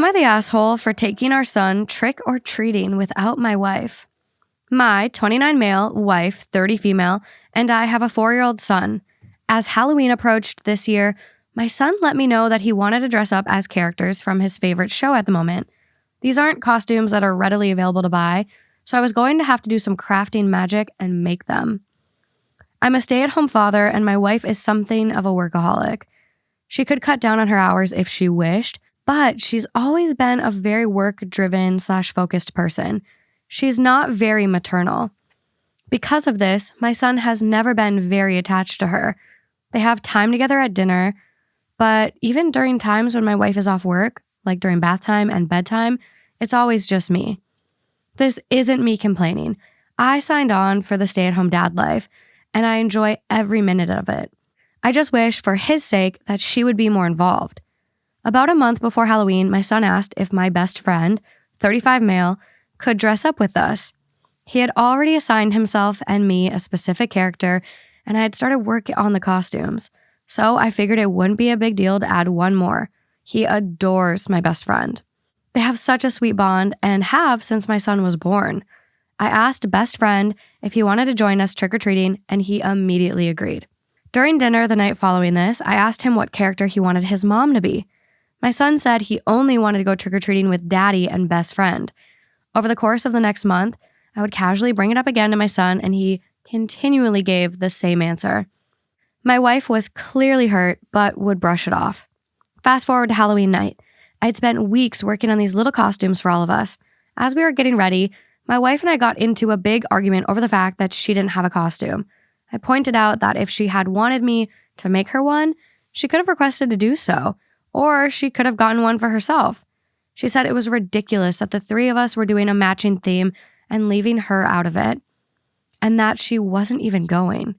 I the asshole for taking our son trick-or-treating without my wife? My 29 male, wife, 30 female, and I have a 4-year-old son. As Halloween approached this year, my son let me know that he wanted to dress up as characters from his favorite show at the moment. These aren't costumes that are readily available to buy, so I was going to have to do some crafting magic and make them. I'm a stay-at-home father, and my wife is something of a workaholic. She could cut down on her hours if she wished, but she's always been a very work-driven / focused person. She's not very maternal. Because of this, my son has never been very attached to her. They have time together at dinner, but even during times when my wife is off work, like during bath time and bedtime, it's always just me. This isn't me complaining. I signed on for the stay-at-home dad life, and I enjoy every minute of it. I just wish, for his sake, that she would be more involved. About a month before Halloween, my son asked if my best friend, 35 male, could dress up with us. He had already assigned himself and me a specific character, and I had started work on the costumes. So I figured it wouldn't be a big deal to add one more. He adores my best friend. They have such a sweet bond and have since my son was born. I asked best friend if he wanted to join us trick-or-treating, and he immediately agreed. During dinner the night following this, I asked him what character he wanted his mom to be. My son said he only wanted to go trick-or-treating with daddy and best friend. Over the course of the next month, I would casually bring it up again to my son, and he continually gave the same answer. My wife was clearly hurt, but would brush it off. Fast forward to Halloween night. I'd spent weeks working on these little costumes for all of us. As we were getting ready, my wife and I got into a big argument over the fact that she didn't have a costume. I pointed out that if she had wanted me to make her one, she could have requested to do so, or she could have gotten one for herself. She said it was ridiculous that the three of us were doing a matching theme and leaving her out of it, and that she wasn't even going.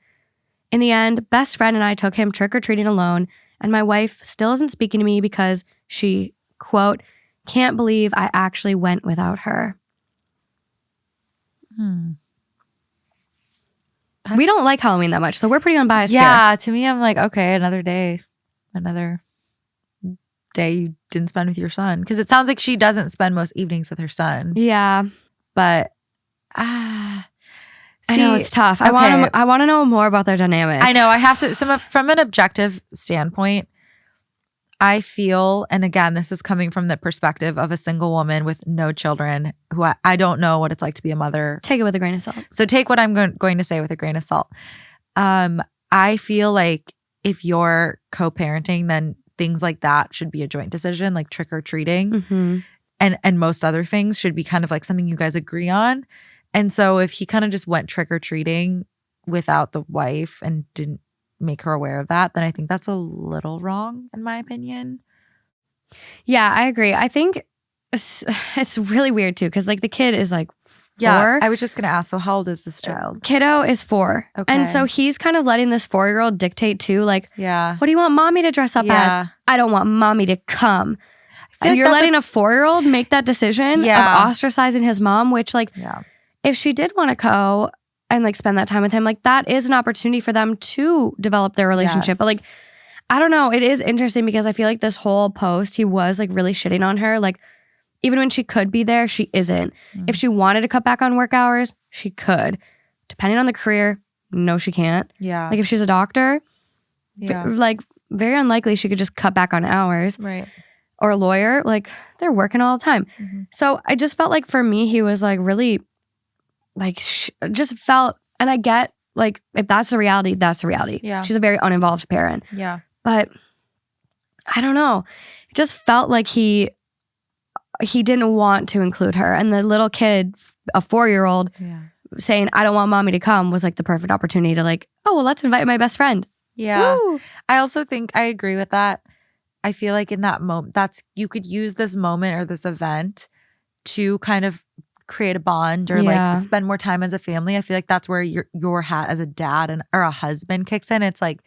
In the end, best friend and I took him trick-or-treating alone, and my wife still isn't speaking to me because she, quote, can't believe I actually went without her. We don't like Halloween that much, so we're pretty unbiased here. Yeah, to me, I'm like, okay, another day you didn't spend with your son. Because it sounds like she doesn't spend most evenings with her son. Yeah. But, I know, it's tough. Okay. I want to know more about their dynamic. I know, I have to, from an objective standpoint, I feel, and again, this is coming from the perspective of a single woman with no children who I don't know what it's like to be a mother. Take it with a grain of salt. So take what I'm going to say with a grain of salt. I feel like if you're co-parenting, then things like that should be a joint decision, like trick-or-treating. Mm-hmm. And most other things should be kind of like something you guys agree on. And so if he kind of just went trick-or-treating without the wife and didn't make her aware of that, then I think that's a little wrong, in my opinion. Yeah, I agree. I think it's really weird too, because like the kid is like 4. Yeah, I was just going to ask, so how old is this child? Kiddo is 4. Okay. And so he's kind of letting this 4-year-old dictate too, like, yeah, what do you want mommy to dress up as? I don't want mommy to come. And you're letting a 4-year-old make that decision of ostracizing his mom, which like, if she did want to go and like spend that time with him, like that is an opportunity for them to develop their relationship. Yes. But like, I don't know. It is interesting because I feel like this whole post, he was like really shitting on her. Like even when she could be there, she isn't. If she wanted to cut back on work hours, she could. Depending on the career, no, she can't. Yeah. Like if she's a doctor, like very unlikely she could just cut back on hours. Right. Or a lawyer, like they're working all the time. Mm-hmm. So I just felt like for me, he was like really like just felt, and I get like if that's the reality, that's the reality. Yeah. She's a very uninvolved parent. Yeah. But I don't know. It just felt like he didn't want to include her. And the little kid, a 4-year-old, saying, I don't want mommy to come was like the perfect opportunity to like, oh, well, let's invite my best friend. Yeah. Woo! I also think I agree with that. I feel like in that moment, you could use this moment or this event to kind of create a bond or like spend more time as a family. I feel like that's where your hat as a dad or a husband kicks in. It's like,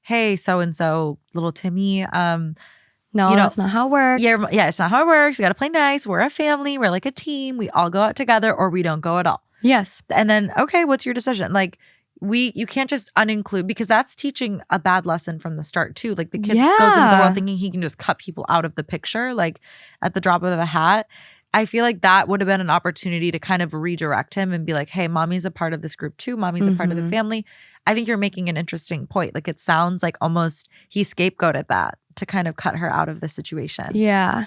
hey, so-and-so, little Timmy, no, that's not how it works. Yeah, it's not how it works. We got to play nice. We're a family. We're like a team. We all go out together or we don't go at all. Yes. And then, okay, what's your decision? Like, you can't just uninclude, because that's teaching a bad lesson from the start too. Like the kid goes into the world thinking he can just cut people out of the picture, like at the drop of a hat. I feel like that would have been an opportunity to kind of redirect him and be like, hey, mommy's a part of this group too. Mommy's a part of the family. I think you're making an interesting point. Like it sounds like almost he scapegoated that to kind of cut her out of the situation. Yeah.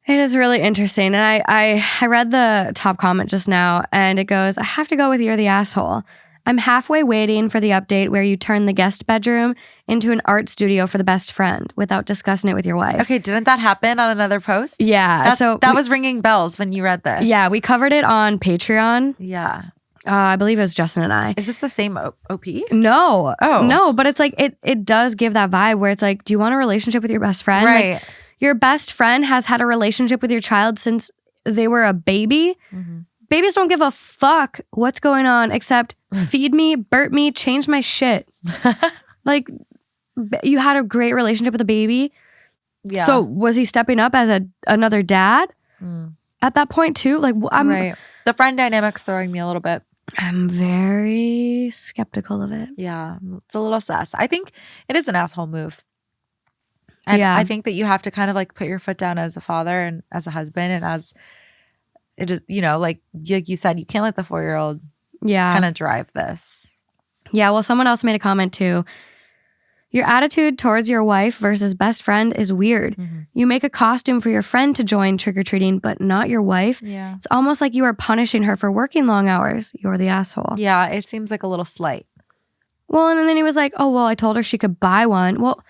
It is really interesting. And I read the top comment just now, and it goes, I have to go with You're the Asshole. I'm halfway waiting for the update where you turn the guest bedroom into an art studio for the best friend without discussing it with your wife. Okay, didn't that happen on another post? Yeah. That was ringing bells when you read this. Yeah, we covered it on Patreon. Yeah. I believe it was Justin and I. Is this the same OP? No. Oh. No, but it's like, it does give that vibe where it's like, do you want a relationship with your best friend? Right. Like, your best friend has had a relationship with your child since they were a baby. Babies don't give a fuck what's going on except feed me, burp me, change my shit. Like, you had a great relationship with a baby. Yeah. So was he stepping up as another dad at that point too? Like, right. The friend dynamic's throwing me a little bit. I'm very skeptical of it. Yeah, it's a little sus. I think it is an asshole move. And yeah. I think that you have to kind of like put your foot down as a father and as a husband, and as it is, you know, like you said, you can't let the 4-year-old kind of drive this. Yeah, well, someone else made a comment too. Your attitude towards your wife versus best friend is weird. You make a costume for your friend to join trick-or-treating, but not your wife. Yeah. It's almost like you are punishing her for working long hours. You're the asshole. Yeah, it seems like a little slight. Well, and then he was like, oh, well, I told her she could buy one. Well,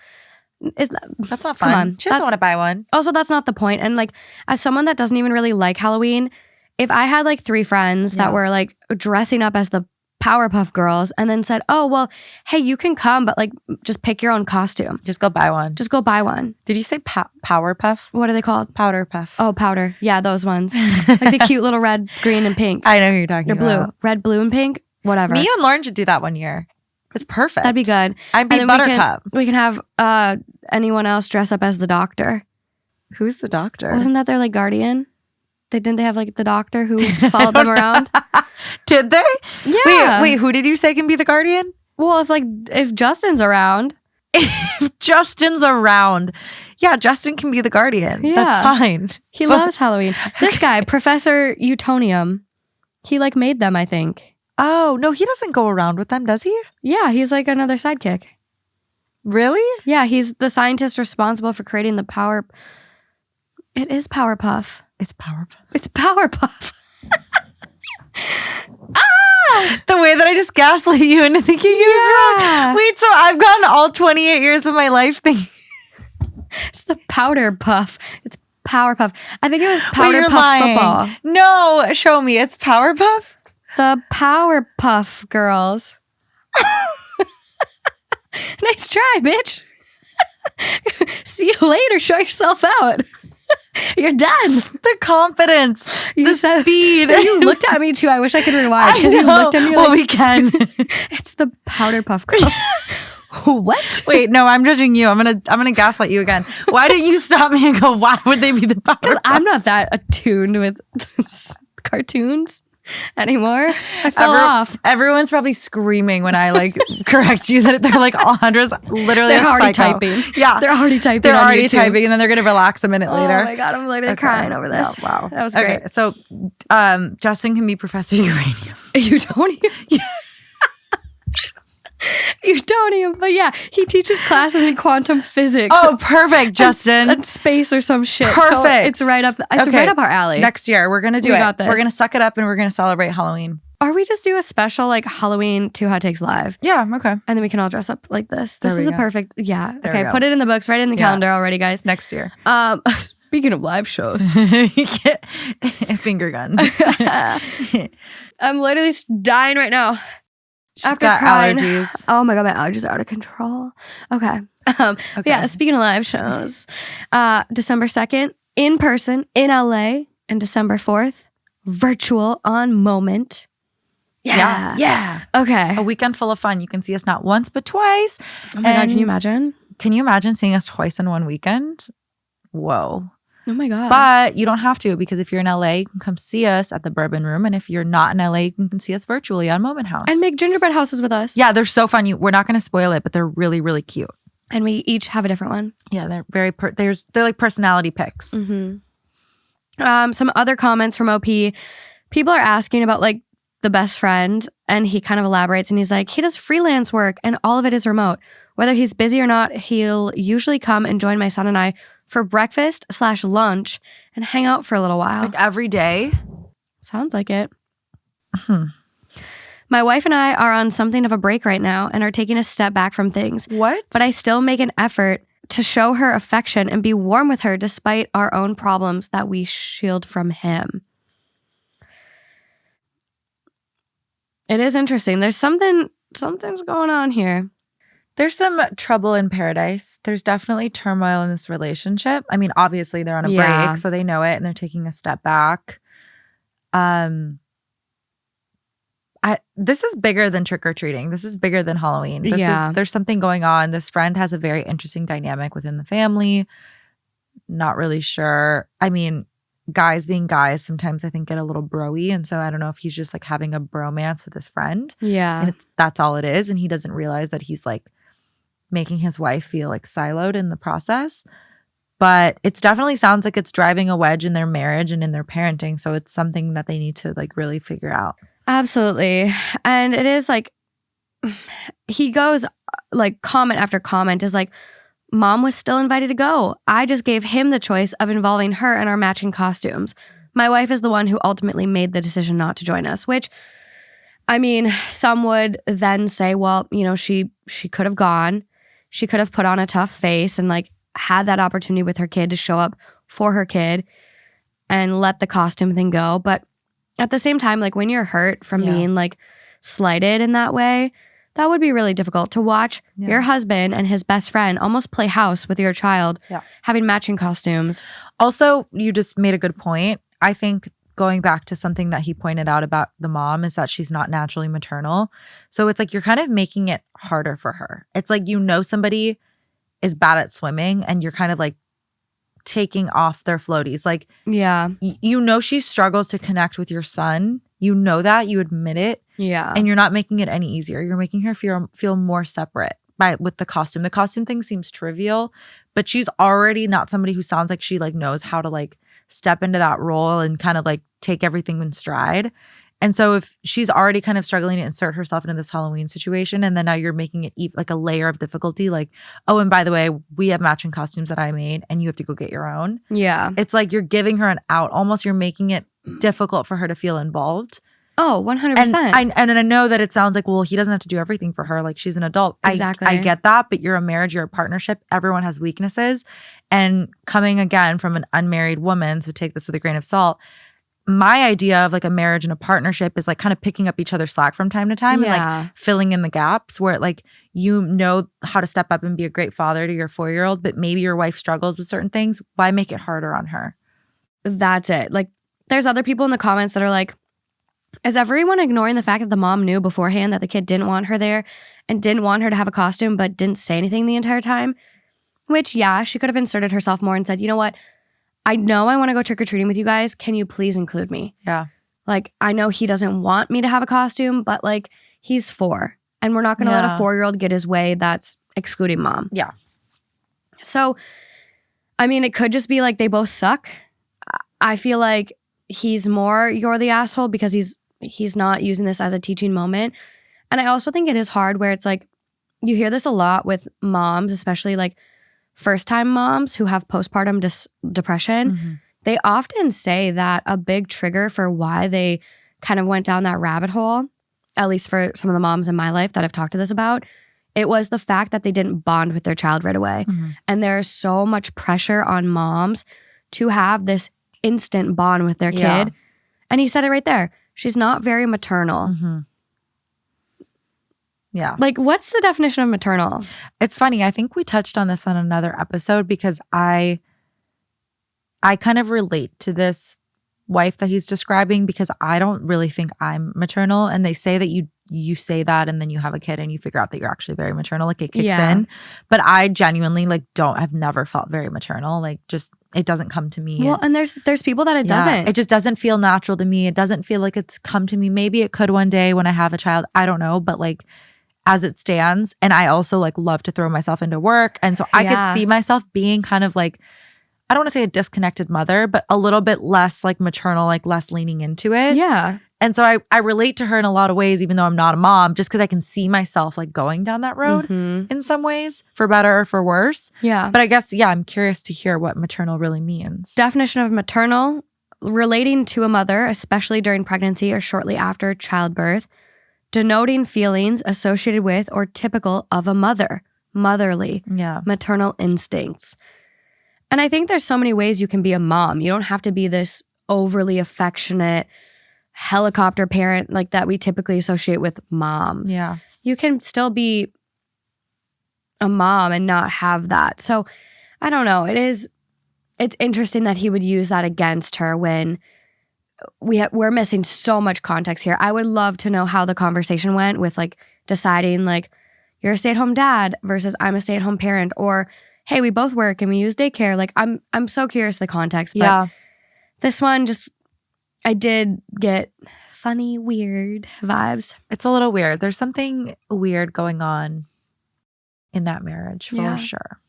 that's not fun. Come on. She doesn't want to buy one. Also, that's not the point. And like, as someone that doesn't even really like Halloween, if I had like 3 friends that were like dressing up as the Powerpuff Girls and then said, oh, well, hey, you can come, but like just pick your own costume. Just go buy one. Just go buy one. Did you say Powerpuff? What are they called? Powder Puff. Oh, powder. Yeah, those ones. Like the cute little red, green, and pink. I know who you're talking about. They're blue. Red, blue, and pink. Whatever. Me and Lauren should do that one year. It's perfect. That'd be good. I'd be Buttercup. We can have anyone else dress up as the doctor. Who's the doctor? Wasn't that their like guardian? Didn't they have like the doctor who followed them around? Did they? Yeah. Wait, who did you say can be the guardian? Well, if Justin's around. If Justin's around. Yeah, Justin can be the guardian. Yeah. That's fine. He loves Halloween. This guy, Professor Utonium, he like made them, I think. Oh, no, he doesn't go around with them, does he? Yeah, he's like another sidekick. Really? Yeah, he's the scientist responsible for creating the power. It is Powerpuff. It's Powerpuff. It's Powerpuff. The way that I just gaslit you into thinking it was wrong. Wait, so I've gotten all 28 years of my life thinking. It's the Powder Puff. It's Powerpuff. I think it was Powderpuff football. No, show me. It's Powerpuff? The Powerpuff Girls. Nice try, bitch. See you later. Show yourself out. You're done. The confidence. The speed. You looked at me too. I wish I could rewind. Because you looked at me like. Well, we can. It's the Powderpuff Girls. What? Wait, no, I'm judging you. I'm gonna gaslight you again. Why didn't you stop me and go, why would they be the Powerpuff? I'm not that attuned with cartoons anymore. I fell off. Everyone's probably screaming when I like correct you that they're like Alejandra's literally they're already psycho. typing. Yeah. They're already typing. They're already typing, and then they're gonna relax a minute later. Oh my God, I'm literally crying over this. Oh, wow. That was great. Okay, so Justin can be Professor Uranium. Utonium. Utonium. But yeah, he teaches classes in quantum physics. Oh, perfect, Justin. And space or some shit. Perfect. So it's right up our alley. Next year, we're going to do it. Got this. We're going to suck it up and we're going to celebrate Halloween. Or we just do a special like Halloween 2 Hot Takes Live. Yeah, okay. And then we can all dress up like this. This is a perfect, yeah. There okay, put it in the books, write it in the calendar already, guys. Next year. Speaking of live shows. Finger guns. I'm literally dying right now. She's got allergies. Oh my God, my allergies are out of control. Okay. Yeah, speaking of live shows, December 2nd, in person in LA, and December 4th, virtual on Moment. Yeah. Okay. A weekend full of fun. You can see us not once, but twice. Oh my God, can you imagine? Can you imagine seeing us twice in one weekend? Whoa. Oh my God. But you don't have to, because if you're in LA, you can come see us at the Bourbon Room. And if you're not in LA, you can see us virtually on Moment House. And make gingerbread houses with us. Yeah, they're so fun. We're not going to spoil it, but they're really, really cute. And we each have a different one. Yeah, they're very, they're like personality picks. Some other comments from OP. People are asking about like the best friend, and he kind of elaborates and he's like, he does freelance work and all of it is remote. Whether he's busy or not, he'll usually come and join my son and I for breakfast/lunch and hang out for a little while. Like every day? Sounds like it. My wife and I are on something of a break right now and are taking a step back from things. What? But I still make an effort to show her affection and be warm with her despite our own problems that we shield from him. It is interesting. There's something's going on here. There's some trouble in paradise. There's definitely turmoil in this relationship. I mean, obviously they're on a break, so they know it and they're taking a step back. This is bigger than trick-or-treating. This is bigger than Halloween. There's something going on. This friend has a very interesting dynamic within the family. Not really sure. I mean, guys being guys sometimes I think get a little bro-y. And so I don't know if he's just like having a bromance with his friend. Yeah. And that's all it is. And he doesn't realize that he's like making his wife feel like siloed in the process. But it definitely sounds like it's driving a wedge in their marriage and in their parenting. So it's something that they need to like really figure out. Absolutely. And it is like, he goes like comment after comment is like, Mom was still invited to go. I just gave him the choice of involving her in our matching costumes. My wife is the one who ultimately made the decision not to join us, which, I mean, some would then say, well, you know, she could have gone. She could have put on a tough face and like had that opportunity with her kid to show up for her kid and let the costume thing go. But at the same time, like when you're hurt from being like slighted in that way, that would be really difficult to watch your husband and his best friend almost play house with your child, having matching costumes. Also, you just made a good point. I think going back to something that he pointed out about the mom is that she's not naturally maternal. So it's like you're kind of making it harder for her. It's like, you know, somebody is bad at swimming and you're kind of like taking off their floaties. Like, you know, she struggles to connect with your son. You know that, you admit it. Yeah. And you're not making it any easier. You're making her feel more separate with the costume. The costume thing seems trivial, but she's already not somebody who sounds like she like knows how to like step into that role and kind of like take everything in stride. And so if she's already kind of struggling to insert herself into this Halloween situation, and then now you're making it like a layer of difficulty, like, oh, and by the way, we have matching costumes that I made and you have to go get your own. Yeah. It's like you're giving her an out. Almost you're making it difficult for her to feel involved. Oh, 100%. And I know that it sounds like, well, he doesn't have to do everything for her. Like, she's an adult. Exactly. I get that, but you're a marriage, you're a partnership. Everyone has weaknesses. And coming again from an unmarried woman, so take this with a grain of salt, my idea of like a marriage and a partnership is like kind of picking up each other's slack from time to time and like filling in the gaps where like you know how to step up and be a great father to your 4-year-old, but maybe your wife struggles with certain things. Why make it harder on her? That's it. Like, there's other people in the comments that are like, is everyone ignoring the fact that the mom knew beforehand that the kid didn't want her there and didn't want her to have a costume but didn't say anything the entire time? Which, yeah, she could have inserted herself more and said, you know what? I know I want to go trick-or-treating with you guys. Can you please include me? Yeah. Like, I know he doesn't want me to have a costume, but like, he's 4. And we're not going to let a 4-year-old get his way that's excluding mom. Yeah. So, I mean, it could just be like they both suck. I feel like he's more you're the asshole because he's not using this as a teaching moment. And I also think it is hard where it's like, you hear this a lot with moms, especially like first-time moms who have postpartum depression. Mm-hmm. They often say that a big trigger for why they kind of went down that rabbit hole, at least for some of the moms in my life that I've talked to this about, it was the fact that they didn't bond with their child right away. Mm-hmm. And there's so much pressure on moms to have this instant bond with their kid. And he said it right there. She's not very maternal. Mm-hmm. Yeah. Like, what's the definition of maternal? It's funny. I think we touched on this on another episode because I kind of relate to this wife that he's describing because I don't really think I'm maternal. And they say that you say that and then you have a kid and you figure out that you're actually very maternal. Like, it kicks in. But I genuinely like I've never felt very maternal. Like, just it doesn't come to me. Well, and there's people that it doesn't. It just doesn't feel natural to me. It doesn't feel like it's come to me. Maybe it could one day when I have a child. I don't know. But like as it stands, and I also like love to throw myself into work. And so I could see myself being kind of like, I don't want to say a disconnected mother, but a little bit less like maternal, like less leaning into it. Yeah. And so I relate to her in a lot of ways, even though I'm not a mom, just because I can see myself like going down that road in some ways, for better or for worse. Yeah. But I guess, yeah, I'm curious to hear what maternal really means. Definition of maternal: relating to a mother, especially during pregnancy or shortly after childbirth, denoting feelings associated with or typical of a mother, motherly, maternal instincts. And I think there's so many ways you can be a mom. You don't have to be this overly affectionate helicopter parent like that we typically associate with moms. Yeah. You can still be a mom and not have that. So I don't know. It's interesting that he would use that against her when we're missing so much context here. I would love to know how the conversation went with like deciding like you're a stay-at-home dad versus I'm a stay-at-home parent, or hey, we both work and we use daycare. Like I'm so curious the context. But this one just, I did get funny, weird vibes. It's a little weird. There's something weird going on in that marriage for sure.